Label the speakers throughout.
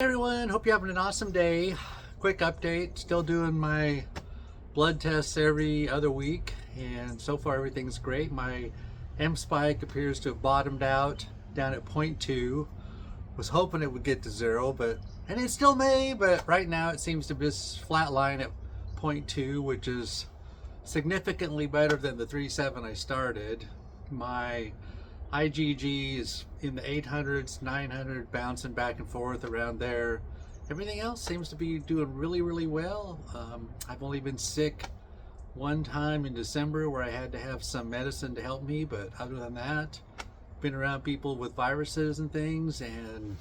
Speaker 1: Hey everyone, hope you're having an awesome day. Quick update, still doing my blood tests every other week, and so far everything's great. My M spike appears to have bottomed out down at 0.2. Was hoping it would get to 0, and it still may, but right now it seems to just flatline at 0.2, which is significantly better than the 3.7 I started. My IgG is in the 800s, 900, bouncing back and forth around there. Everything else seems to be doing really well. I've only been sick one time in December where I had to have some medicine to help me, but other than that, been around people with viruses and things, and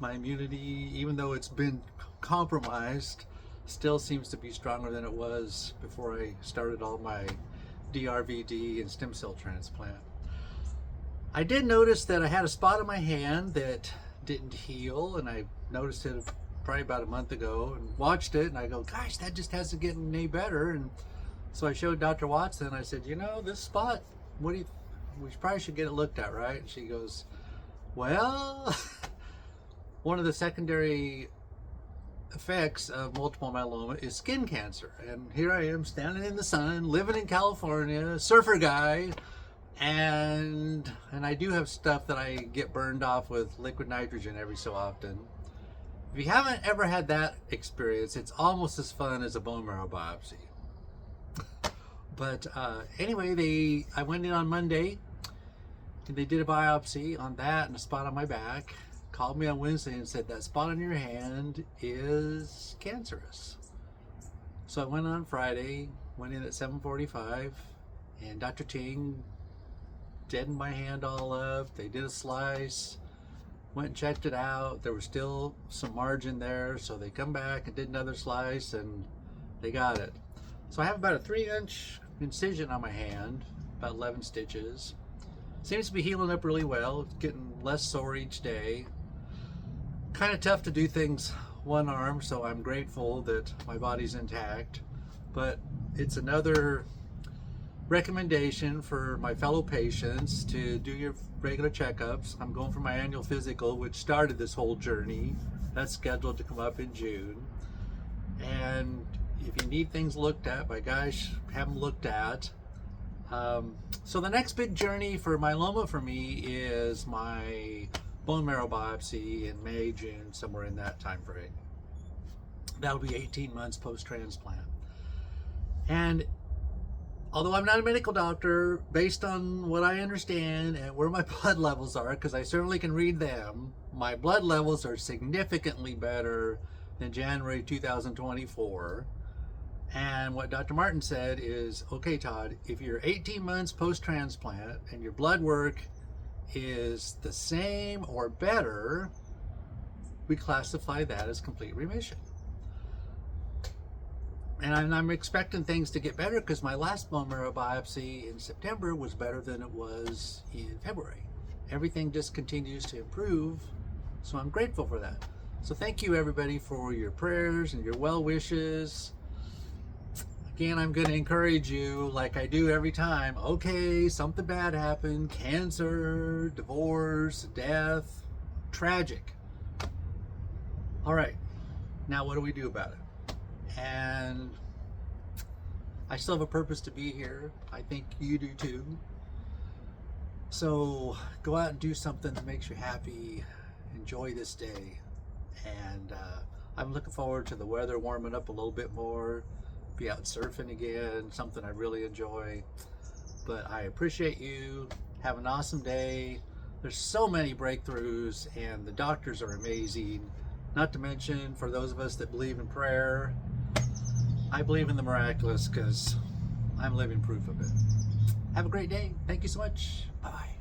Speaker 1: my immunity, even though it's been compromised, still seems to be stronger than it was before I started all my DRVD and stem cell transplant. I did notice that I had a spot on my hand that didn't heal, and I noticed it probably about a month ago and watched it, and I go, gosh, that just hasn't gotten any better. And so I showed Dr. Watson. I said, you know, this spot, we probably should get it looked at, right? And she goes, well, one of the secondary effects of multiple myeloma is skin cancer. And here I am standing in the sun, living in California, surfer guy, and I do have stuff that I get burned off with liquid nitrogen every so often. If you haven't ever had that experience, it's almost as fun as a bone marrow biopsy. But anyway, I went in on Monday and they did a biopsy on that and a spot on my back. Called me on Wednesday and said that spot on your hand is cancerous. So I went on Friday, went in at 7:45, and Dr. Ting deadened my hand all up. They did a slice, went and checked it out. There was still some margin there, so they come back and did another slice, and they got it. So I have about a 3-inch incision on my hand, about 11 stitches. Seems to be healing up really well. It's getting less sore each day. Kind of tough to do things one arm, so I'm grateful that my body's intact. But it's another recommendation for my fellow patients to do your regular checkups. I'm going for my annual physical, which started this whole journey. That's scheduled to come up in June. And if you need things looked at, by gosh, have them looked at. So the next big journey for myeloma for me is my bone marrow biopsy in May, June, somewhere in that time frame. That'll be 18 months post-transplant. And although I'm not a medical doctor, based on what I understand and where my blood levels are, because I certainly can read them, my blood levels are significantly better than January 2024. And what Dr. Martin said is, okay, Todd, if you're 18 months post-transplant and your blood work is the same or better, we classify that as complete remission. And I'm expecting things to get better because my last bone marrow biopsy in September was better than it was in February. Everything just continues to improve, so I'm grateful for that. So thank you everybody for your prayers and your well wishes. Again, I'm going to encourage you, like I do every time, okay, something bad happened, cancer, divorce, death, tragic. All right, now what do we do about it? And I still have a purpose to be here. I think you do too. So go out and do something that makes you happy. Enjoy this day. And I'm looking forward to the weather warming up a little bit more. Be out surfing again, something I really enjoy. But I appreciate you. Have an awesome day. There's so many breakthroughs, and the doctors are amazing. Not to mention, for those of us that believe in prayer, I believe in the miraculous because I'm living proof of it. Have a great day. Thank you so much. Bye-bye.